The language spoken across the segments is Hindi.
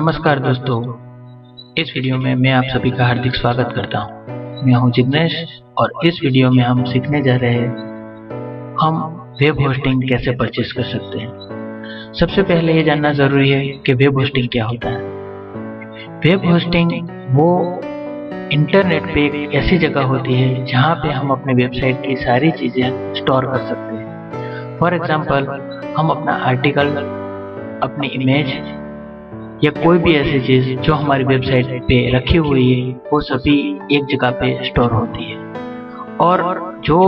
नमस्कार दोस्तों, इस वीडियो में मैं आप सभी का हार्दिक स्वागत करता हूं। मैं हूं जिग्नेश और इस वीडियो में हम सीखने जा रहे हैं हम वेब होस्टिंग कैसे परचेस कर सकते हैं। सबसे पहले ये जानना जरूरी है कि वेब होस्टिंग क्या होता है। वेब होस्टिंग वो इंटरनेट पे एक ऐसी जगह होती है जहां पे हम अपने वेबसाइट की सारी चीजें स्टोर कर सकते हैं। फॉर एग्जाम्पल, हम अपना आर्टिकल, अपनी इमेज या कोई भी ऐसी चीज जो हमारी वेबसाइट पे रखी हुई है वो सभी एक जगह पे स्टोर होती है और जो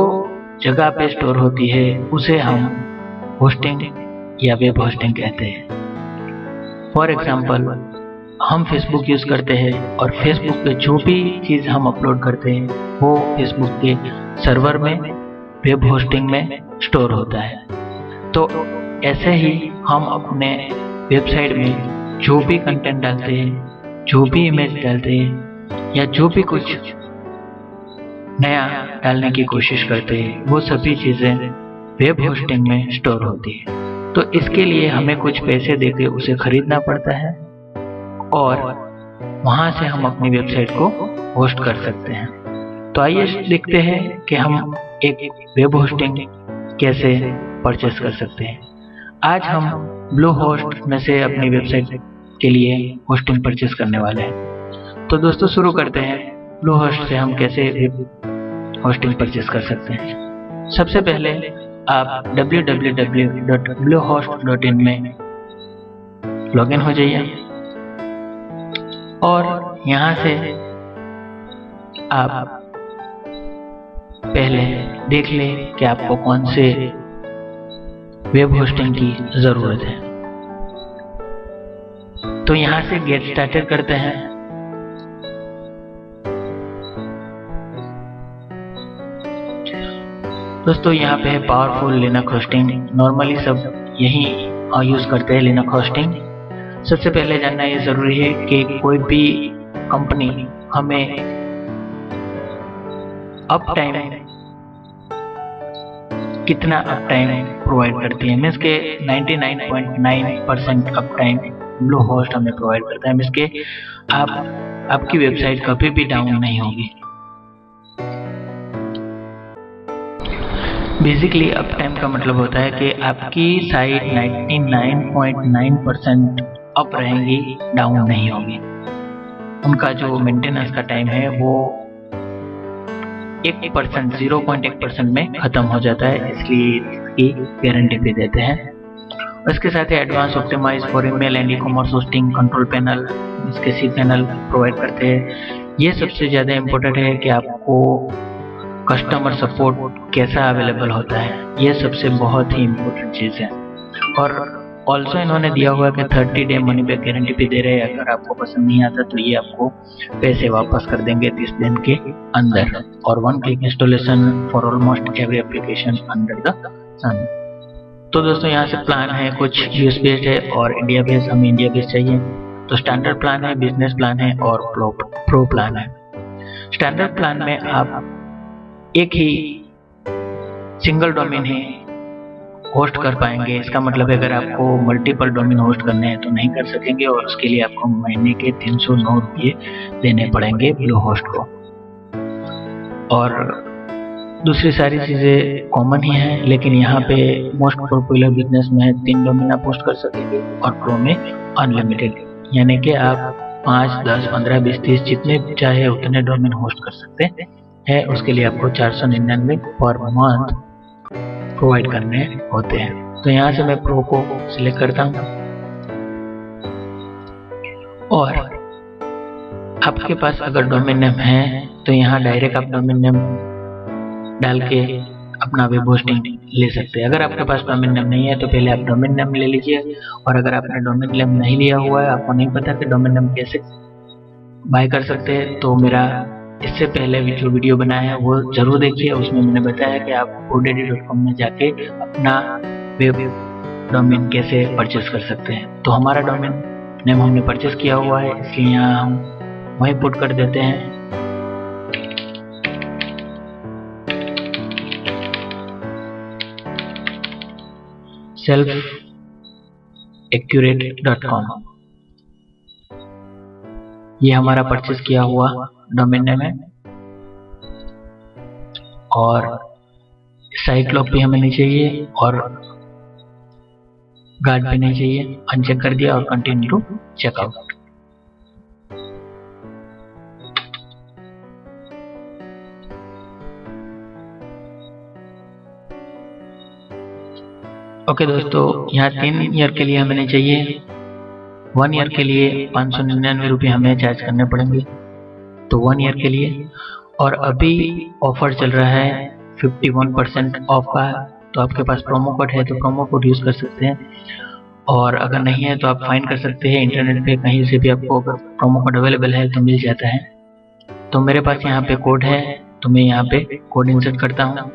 जगह पे स्टोर होती है उसे हम होस्टिंग या वेब होस्टिंग कहते हैं। फॉर एग्जाम्पल, हम फेसबुक यूज करते हैं और फेसबुक पे जो भी चीज हम अपलोड करते हैं वो फेसबुक के सर्वर में वेब होस्टिंग में स्टोर होता है। तो ऐसे ही हम अपने वेबसाइट में जो भी कंटेंट डालते हैं, जो भी इमेज डालते हैं या जो भी कुछ नया डालने की कोशिश करते हैं वो सभी चीजें वेब होस्टिंग में स्टोर होती है। तो इसके लिए हमें कुछ पैसे देके उसे खरीदना पड़ता है और वहां से हम अपनी वेबसाइट को होस्ट कर सकते हैं। तो आइए देखते हैं कि हम एक वेब होस्टिंग कैसे परचेस कर सकते हैं। आज हम ब्लू होस्ट में से अपनी वेबसाइट के लिए होस्टिंग परचेस करने वाले हैं। तो दोस्तों शुरू करते हैं ब्लू होस्ट से हम कैसे वेब होस्टिंग परचेस कर सकते हैं। सबसे पहले आप www.bluehost.in में लॉगिन हो जाइए और यहाँ से आप पहले देख लें कि आपको कौन से वेब होस्टिंग की जरूरत है। तो यहाँ से गेट स्टार्टेड करते हैं। दोस्तों यहाँ पे है पावरफुल लिनक्स होस्टिंग। नॉर्मली सब यही यूज करते हैं लिनक्स होस्टिंग। सबसे पहले जानना ये जरूरी है कि कोई भी कंपनी हमें अप टाइम कितना अप टाइम प्रोवाइड करती है। मीन्स के 99.9% अप टाइम ब्लू होस्ट हमें प्रोवाइड करता है। मीन्स के आपकी वेबसाइट कभी भी डाउन नहीं होगी। बेसिकली अप टाइम का मतलब होता है कि आपकी साइट 99.9% अप रहेंगी, डाउन नहीं होगी। उनका जो मेंटेनेंस का टाइम है वो 0.1% में खत्म हो जाता है, इसलिए इसकी गारंटी भी देते हैं। इसके साथ ही advance optimise for email and e-commerce hosting control panel, इसके सी पैनल प्रोवाइड करते हैं। ये सबसे ज़्यादा इम्पोर्टेंट है कि आपको कस्टमर सपोर्ट कैसा अवेलेबल होता है, ये सबसे बहुत ही इम्पोर्टेंट चीज़ है। और ऑल्सो इन्होंने दिया हुआ कि 30 डे मनी बैक गारंटी भी दे रहे हैं। अगर आपको पसंद नहीं आता तो ये आपको पैसे वापस कर देंगे 30 दिन के अंदर। और 1 click installation for almost every application under the sun. तो दोस्तों यहाँ से प्लान है, कुछ यूएस बेस्ड है और इंडिया बेस्ड, हमें इंडिया बेस्ड चाहिए। तो स्टैंडर्ड प्लान है, बिजनेस प्लान है और प्रो प्लान है। स्टैंडर्ड प्लान में आप एक ही सिंगल डोमेन ही होस्ट कर पाएंगे। इसका मतलब है अगर आपको मल्टीपल डोमेन होस्ट करने हैं तो नहीं कर सकेंगे और उसके लिए आपको महीने के 309 रुपये देने पड़ेंगे ब्लू होस्ट को। और दूसरी सारी चीज़ें कॉमन ही हैं, लेकिन यहाँ पे मोस्ट पॉपुलर बिजनेस में 3 डोमेन आप होस्ट कर सकेंगे और प्रो में अनलिमिटेड, यानी कि आप 5, 10, 15, 20, 30 जितने चाहे उतने डोमेन होस्ट कर सकते हैं। उसके लिए आपको 499 पर मंथ प्रोवाइड करने होते हैं। तो यहाँ से मैं प्रो को सिलेक्ट करता हूँ और आपके पास अगर डोमेन नेम है तो यहाँ डायरेक्ट आप डोमेन नेम डाल के अपना वेब होस्टिंग ले सकते हैं। अगर आपके पास डोमेन नेम नहीं है तो पहले आप डोमेन नेम ले लीजिए। और अगर आपने डोमेन नेम नहीं लिया हुआ है, आपको नहीं पता कि डोमेन नेम कैसे बाय कर सकते हैं, तो मेरा इससे पहले भी जो वीडियो बनाया है वो जरूर देखिए। उसमें मैंने बताया कि आप godaddy.com में जाके अपना वेब डोमेन कैसे परचेस कर सकते हैं। तो हमारा डोमेन नेम हमने परचेस किया हुआ है, इसलिए यहाँ हम वहीं पुट कर देते हैं। selfaccurate.com। ये हमारा परचेस किया हुआ डोमेन नेम है, और साइट लॉग भी हमें नहीं चाहिए और गार्ड भी नहीं चाहिए। अनचेक कर दिया और कंटिन्यू टू चेकआउट। ओके दोस्तों, यहाँ 3 ईयर के लिए हमें नहीं चाहिए। 1 ईयर के लिए 599 रुपये हमें चार्ज करने पड़ेंगे, तो 1 ईयर के लिए। और अभी ऑफर चल रहा है 51% ऑफ का, तो आपके पास प्रोमो कोड है तो प्रोमो कोड यूज़ कर सकते हैं, और अगर नहीं है तो आप फाइंड कर सकते हैं इंटरनेट पे कहीं से भी। आपको अगर प्रोमो कोड अवेलेबल है तो मिल जाता है। तो मेरे पास यहाँ पे कोड है, तो मैं यहाँ पे कोड इंसर्ट करता हूँ।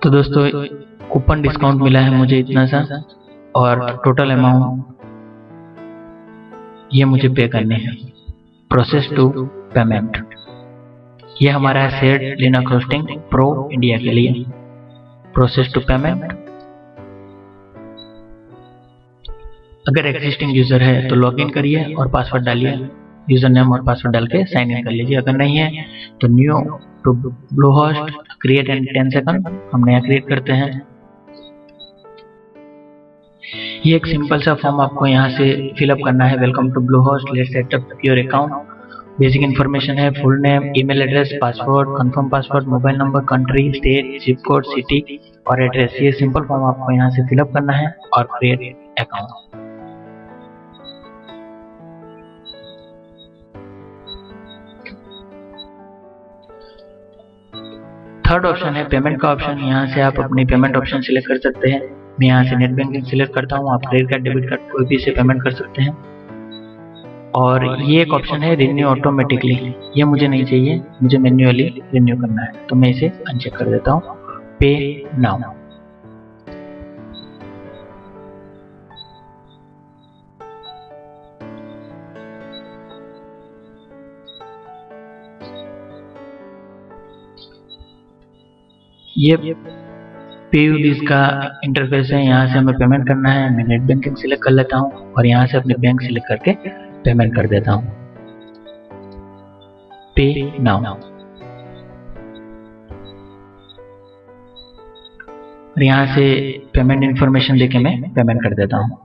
तो दोस्तों कूपन डिस्काउंट मिला है मुझे इतना सा, और टोटल अमाउंट ये मुझे पे करने हैं। प्रोसेस टू पेमेंट, ये हमारा है shared Linux hosting pro India के लिए। प्रोसेस टू पेमेंट, अगर एक्जिस्टिंग यूजर है तो लॉगिन करिए और पासवर्ड डालिए, यूजर नेम और पासवर्ड डाल के साइन इन कर लीजिए। अगर नहीं है तो new to Bluehost create in 10 second, हम नया क्रिएट करते हैं। ये एक सिंपल सा फॉर्म आपको यहाँ से फिलअप करना है। Welcome to Bluehost, let's set up your account. Basic information है full name, email address, password, confirm password, mobile number, country, state, zip code, city और एड्रेस। ये सिंपल फॉर्म आपको यहाँ से फिलअप करना है और क्रिएट अकाउंट। थर्ड ऑप्शन है पेमेंट का ऑप्शन। यहाँ से आप अपनी पेमेंट ऑप्शन सिलेक्ट कर सकते हैं। मैं यहाँ से नेट बैंकिंग सिलेक्ट करता हूँ, आप क्रेडिट कार्ड, डेबिट कार्ड कोई भी से पेमेंट कर सकते हैं। और ये एक ऑप्शन है रिन्यू ऑटोमेटिकली, ये मुझे नहीं चाहिए, मुझे मैन्युअली रिन्यू करना है, तो मैं इसे अनचेक कर देता हूँ। पे नाउ, ये पेयूबीज का इंटरफेस है। यहाँ से हमें पेमेंट करना है। मैं नेट बैंकिंग सिलेक्ट कर लेता हूँ और यहाँ से अपने बैंक सिलेक्ट करके पेमेंट कर देता हूँ। पे नाउ, और यहाँ से पेमेंट इन्फॉर्मेशन देके मैं पेमेंट कर देता हूँ।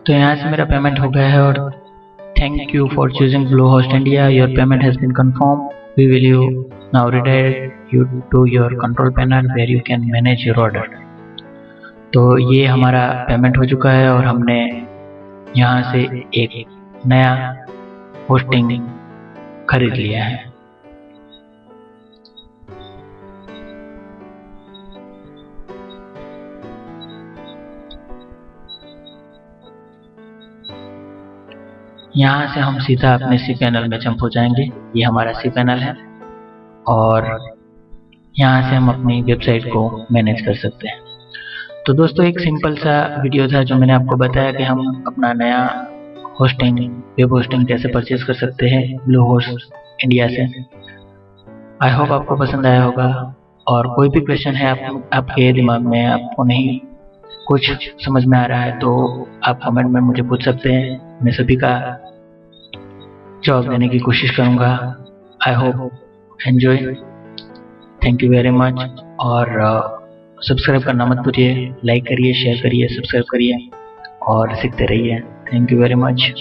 तो यहाँ से मेरा पेमेंट हो गया है। और thank you for choosing Bluehost India, your payment has been confirm, we will you now redirect you to your control panel where you can manage your order। तो ये हमारा पेमेंट हो चुका है और हमने यहाँ से एक नया होस्टिंग खरीद लिया है। यहाँ से हम सीधा अपने सी पैनल में जंप हो जाएंगे। ये हमारा सी पैनल है और यहाँ से हम अपनी वेबसाइट को मैनेज कर सकते हैं। तो दोस्तों एक सिंपल सा वीडियो था जो मैंने आपको बताया कि हम अपना नया होस्टिंग, वेब होस्टिंग कैसे परचेज कर सकते हैं ब्लूहोस्ट इंडिया से। आई होप आपको पसंद आया होगा, और कोई भी क्वेश्चन है आपके दिमाग में, आपको नहीं कुछ समझ में आ रहा है तो आप कमेंट में मुझे पूछ सकते हैं। मैं सभी का जवाब देने की कोशिश करूँगा। I hope enjoy, thank you very much. और सब्सक्राइब करना मत भूलिए, लाइक करिए, शेयर करिए, सब्सक्राइब करिए और सीखते रहिए। Thank you very much.